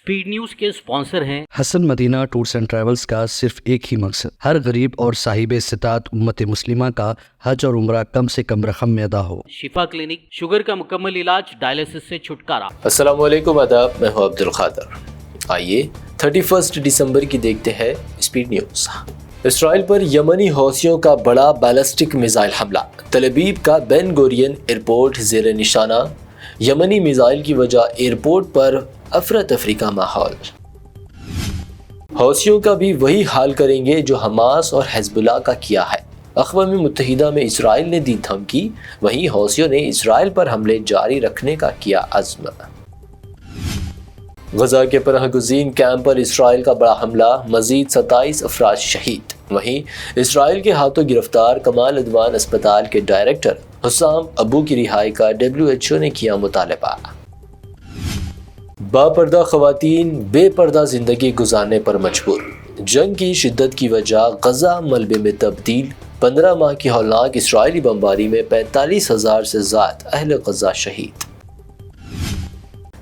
Speed news के sponsor हैं Hasan Madina tours and travels का सिर्फ एक ही मकसद, हर गरीब और साहिब इस्तिताअत उम्मत मुस्लिमा का हज और उम्रा कम से कम रकम में अदा हो। शिफा क्लिनिक, शुगर का मुकम्मल इलाज, डायलिसिस से छुटकारा। अस्सलाम वालेकुम, आदाब, मैं हूं अब्दुल खादर। आइए 31 दिसंबर की देखते हैं स्पीड न्यूज। इसराइल पर यमनी हौसियों का बड़ा बैलिस्टिक मिसाइल हमला, तल अबीब का बेन गुरियन एयरपोर्ट ज़ेर निशाना। यमनी मिसाइल की वजह एयरपोर्ट पर अफरा तफरी का माहौल। हौसियों का भी वही हाल करेंगे जो हमास और हिजबुल्लाह का किया है। अक़वाम मुत्तहिदा में इसराइल ने दी धमकी, वहीं हौसियों ने इसराइल पर हमले जारी रखने का किया अज़्म। गजा के पनाहगुज़ीन कैंप पर इसराइल का बड़ा हमला, मजीद 27 अफराद शहीद। वहीं इसराइल के हाथों गिरफ्तार कमाल अदवान अस्पताल के डायरेक्टर हुसाम अबू की रिहाई का WHO ने किया मुतालबा। बापर्दा ख़वातीन बेपर्दा ज़िंदगी गुजारने पर मजबूर, जंग की शिद्दत की वजह गजा मलबे में तब्दील। 15 माह की हौलनाक इसराइली बमबारी में 45,000 से ज़्यादा अहले गजा शहीद।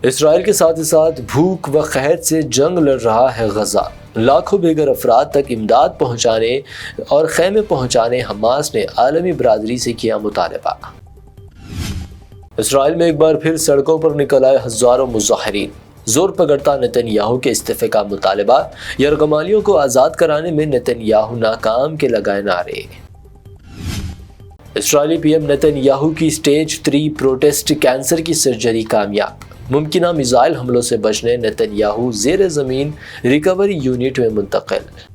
इसराइल के साथ ही साथ भूख व क़हत से जंग लड़ रहा है गजा। लाखों बेघर अफराद तक इमदाद पहुँचाने और खैमे पहुँचाने हमास ने आलमी बरादरी से किया मुतालबा। इसराइल में एक बार फिर सड़कों पर निकल आए हज़ारों मुज़ाहिरीन, जोर पकड़ता नेतन्याहू के इस्तीफे का मुतालबा। यरगमालियों को आज़ाद कराने में नेतन्याहू नाकाम के लगाए नारे। इसराइली PM नेतन्याहू की स्टेज 3 प्रोटेस्ट कैंसर की सर्जरी कामयाब। मुमकिना मिसाइल हमलों से बचने नेतन्याहू ज़ेर ज़मीन रिकवरी यूनिट में मुंतकिल।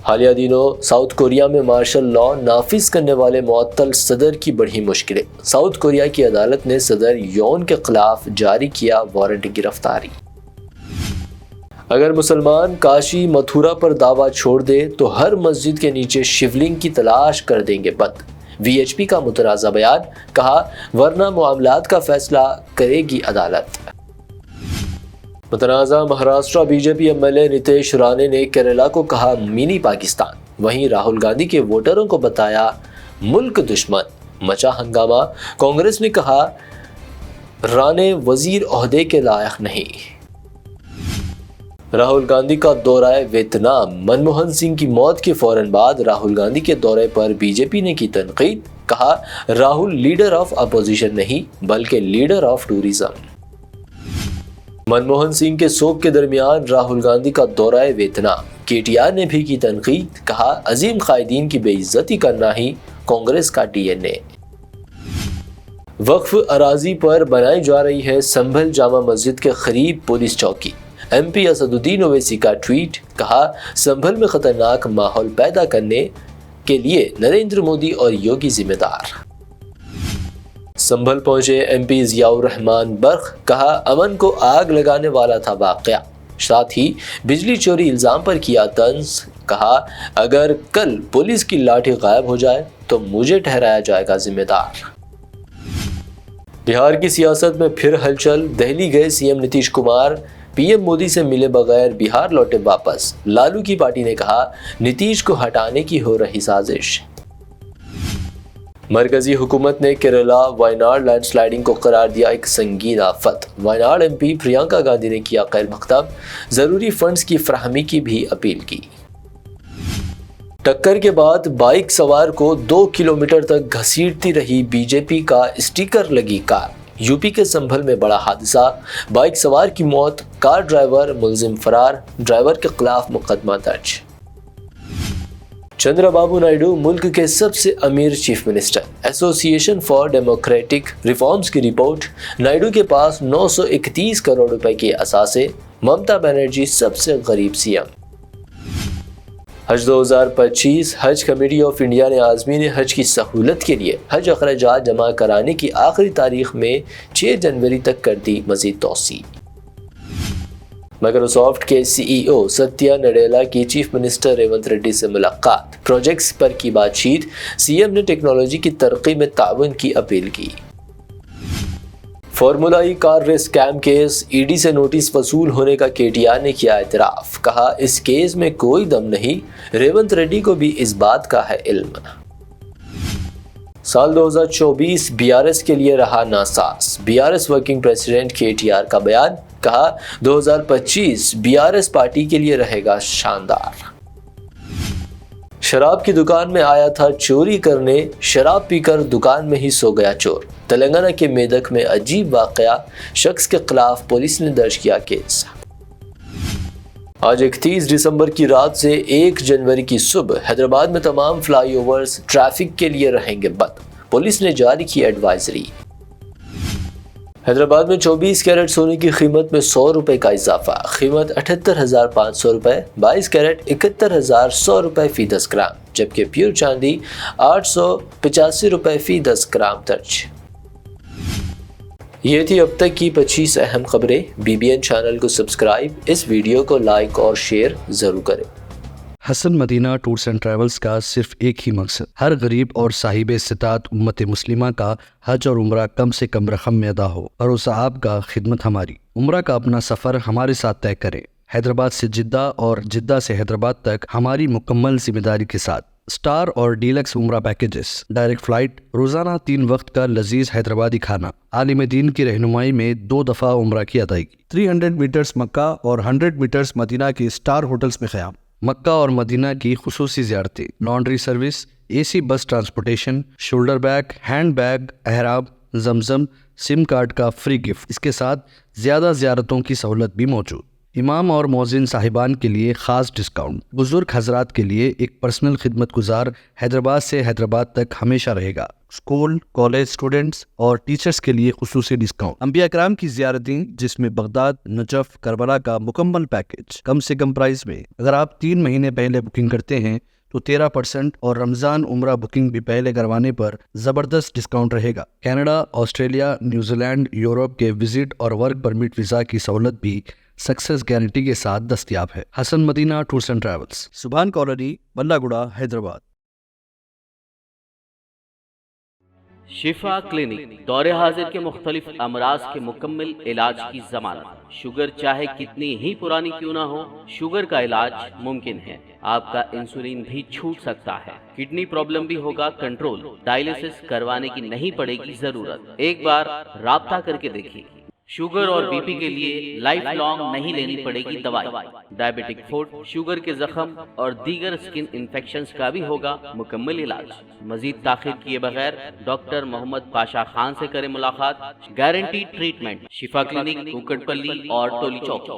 हालिया दिनों साउथ कोरिया में मार्शल लॉ नाफिज करने वाले मुअत्तल सदर की बढ़ी मुश्किलें। साउथ कोरिया की अदालत ने सदर योन के खिलाफ जारी किया वारंट गिरफ्तारी। अगर मुसलमान काशी मथुरा पर दावा छोड़ दे तो हर मस्जिद के नीचे शिवलिंग की तलाश कर देंगे बंद। VHP का मुतनाज़ा बयान, कहा वरना मामलात का फैसला करेगी अदालत। मुतनाज़ा महाराष्ट्र BJP MLA नितेश राणे ने केरला को कहा मिनी पाकिस्तान, वहीं राहुल गांधी के वोटरों को बताया मुल्क दुश्मन। मचा हंगामा, कांग्रेस ने कहा राणे वजीर ओहदे के लायक नहीं। राहुल गांधी का दौरा वियतनाम, मनमोहन सिंह की मौत के फौरन बाद राहुल गांधी के दौरे पर BJP ने की तनकीद, कहा राहुल लीडर ऑफ अपोजिशन नहीं बल्कि leader of tourism. Manmohan Singh के शोक के दरमियान राहुल गांधी का दौरा वियतनाम, KTR ने भी की तनकीद, कहा अजीम कायदीन की बेइज्जती करना ही कांग्रेस का DNA। वक्फ अराजी पर बनाई जा रही है संभल जामा मस्जिद के करीब पुलिस चौकी। MP असदुद्दीन ओवैसी का ट्वीट, कहा संभल में खतरनाक माहौल पैदा करने के लिए नरेंद्र मोदी और योगी जिम्मेदार। संभल पहुंचे MP ज़ियाउर रहमान बर्क, कहा अमन को आग लगाने वाला था वाक़या। साथ ही बिजली चोरी इल्ज़ाम पर किया तंज, कहा अगर कल पुलिस की लाठी गायब हो जाए तो मुझे ठहराया जाएगा जिम्मेदार। बिहार की सियासत में फिर हलचल, दिल्ली गए CM नीतीश कुमार, PM मोदी से मिले बगैर बिहार लौटे वापस। लालू की पार्टी ने कहा नीतीश को हटाने की हो रही साजिश। मरकजी हुकूमत ने केरला वायनाड लैंडस्लाइडिंग को करार दिया एक संगीन आफत। वायनाड MP प्रियंका गांधी ने किया खैर मकतब, जरूरी फंड्स की फराहमी की भी अपील की। टक्कर के बाद बाइक सवार को 2 किलोमीटर तक घसीटती रही BJP का स्टिकर लगी कार। यूपी के संभल में बड़ा हादसा, बाइक सवार की मौत, कार ड्राइवर मुलजिम फरार, ड्राइवर के खिलाफ मुकदमा दर्ज। चंद्रबाबू नायडू मुल्क के सबसे अमीर chief minister. Association for democratic reforms की रिपोर्ट, नायडू के पास 931 करोड़ रुपए के असासे, ममता बनर्जी सबसे गरीब CM। हज 2025, हज कमेटी ऑफ इंडिया ने आज़मीन हज की सहूलत के लिए हज अखराजात जमा कराने की आखिरी तारीख में 6 जनवरी तक कर दी मज़ीद तौसी। माइक्रोसॉफ्ट के CEO सत्या नडेला की चीफ मिनिस्टर रेवंत रेड्डी से मुलाकात, प्रोजेक्ट्स पर की बातचीत। CM ने टेक्नोलॉजी की तरक्की में ताउन की अपील की। Formula E car race scam case, ED से नोटिस वसूल होने का KTR ने किया एतराफ़, कहा इस केस में कोई दम नहीं, रेवंत रेड्डी को भी इस बात का है इल्म। साल 2024 BRS के लिए रहा NASA's, BRS working president KTR का बयान, کہا 2025 BRS پارٹی کے لیے رہے گا شاندار۔ شراب کی دکان میں آیا تھا چوری کرنے، شراب پی کر دکان میں ہی سو گیا چور۔ تلنگانہ کے میدک میں عجیب واقعہ، شخص کے خلاف پولیس نے درج کیا کیس۔ آج 31 دسمبر کی رات سے 1 جنوری کی صبح حیدرآباد میں تمام فلائی اوورز ٹریفک کے لیے رہیں گے بند، پولیس نے جاری کی ایڈوائزری۔ حیدرآباد میں 24 کیرٹ سونے کی قیمت میں 100 روپے کا اضافہ، قیمت 78,500 روپے، 22 کیرٹ 71,100 روپے فی 10 گرام، جبکہ پیور چاندی 885 روپے فی 10 گرام درج۔ یہ تھی اب تک کی 25 اہم خبریں۔ BBN چینل کو سبسکرائب، اس ویڈیو کو لائک اور شیئر ضرور کریں۔ حسن مدینہ ٹورز اینڈ ٹریولز کا صرف ایک ہی مقصد، ہر غریب اور صاحب استطاعت امت مسلمہ کا حج اور عمرہ کم سے کم رقم میں ادا ہو۔ بھروسہ آپ کا، خدمت ہماری۔ عمرہ کا اپنا سفر ہمارے ساتھ طے کریں، حیدرآباد سے جدہ اور جدہ سے حیدرآباد تک ہماری مکمل ذمہ داری کے ساتھ۔ سٹار اور ڈیلکس عمرہ پیکیجز، ڈائریکٹ فلائٹ، روزانہ 3 وقت کا لذیذ حیدرآبادی کھانا، عالم دین کی رہنمائی میں 2 دفعہ عمرہ کی ادائیگی، 300 میٹرز مکہ اور 100 میٹرز مدینہ کے سٹار ہوٹلز میں قیام، مکہ اور مدینہ کی خصوصی زیارتیں، laundry service, AC bus transportation, shoulder bag, hand bag, احرام، زمزم، سم کارڈ کا فری گفٹ، اس کے ساتھ زیادہ زیارتوں کی سہولت بھی موجود۔ امام اور مؤذن صاحبان کے لیے خاص ڈسکاؤنٹ، بزرگ حضرات کے لیے ایک پرسنل خدمت گزار حیدرآباد سے حیدرآباد تک ہمیشہ رہے گا۔ اسکول، کالج اسٹوڈنٹس اور ٹیچرز کے لیے خصوصی ڈسکاؤنٹ، انبیاء کرام کی زیارتیں جس میں بغداد، نجف، کربلا کا مکمل پیکج کم سے کم پرائز میں۔ اگر آپ 3 مہینے پہلے بکنگ کرتے ہیں تو 13% اور رمضان عمرہ بکنگ بھی پہلے کروانے پر زبردست ڈسکاؤنٹ رہے گا۔ Canada, Australia, New Zealand, Europe کے وزٹ اور ورک پرمٹ ویزا کی سہولت بھی سکسیس گارنٹی کے ساتھ دستیاب ہے۔ Hasan Madina tours and travels, Subhan colony, Bala Gudda, Hyderabad. شفا کلینک دور حاضر کے مختلف امراض کے مکمل علاج کی ضمانت۔ شوگر چاہے کتنی ہی پرانی کیوں نہ ہو، شوگر کا علاج ممکن ہے۔ آپ کا انسولین بھی چھوٹ سکتا ہے، کڈنی پرابلم بھی ہوگا کنٹرول، ڈائلیسس کروانے کی نہیں پڑے گی ضرورت۔ ایک بار رابطہ کر کے دیکھیے۔ شوگر اور BP کے لیے لائف لانگ نہیں لینی پڑے گی دوائی۔ ڈائبیٹک فوڈ، شوگر کے زخم اور دیگر سکن انفیکشنز کا بھی ہوگا مکمل علاج۔ مزید تاخیر کیے بغیر ڈاکٹر محمد پاشا خان سے کریں ملاقات۔ گارنٹی ٹریٹمنٹ، شفا کلینک، کوکٹ پلی اور ٹولی چوک۔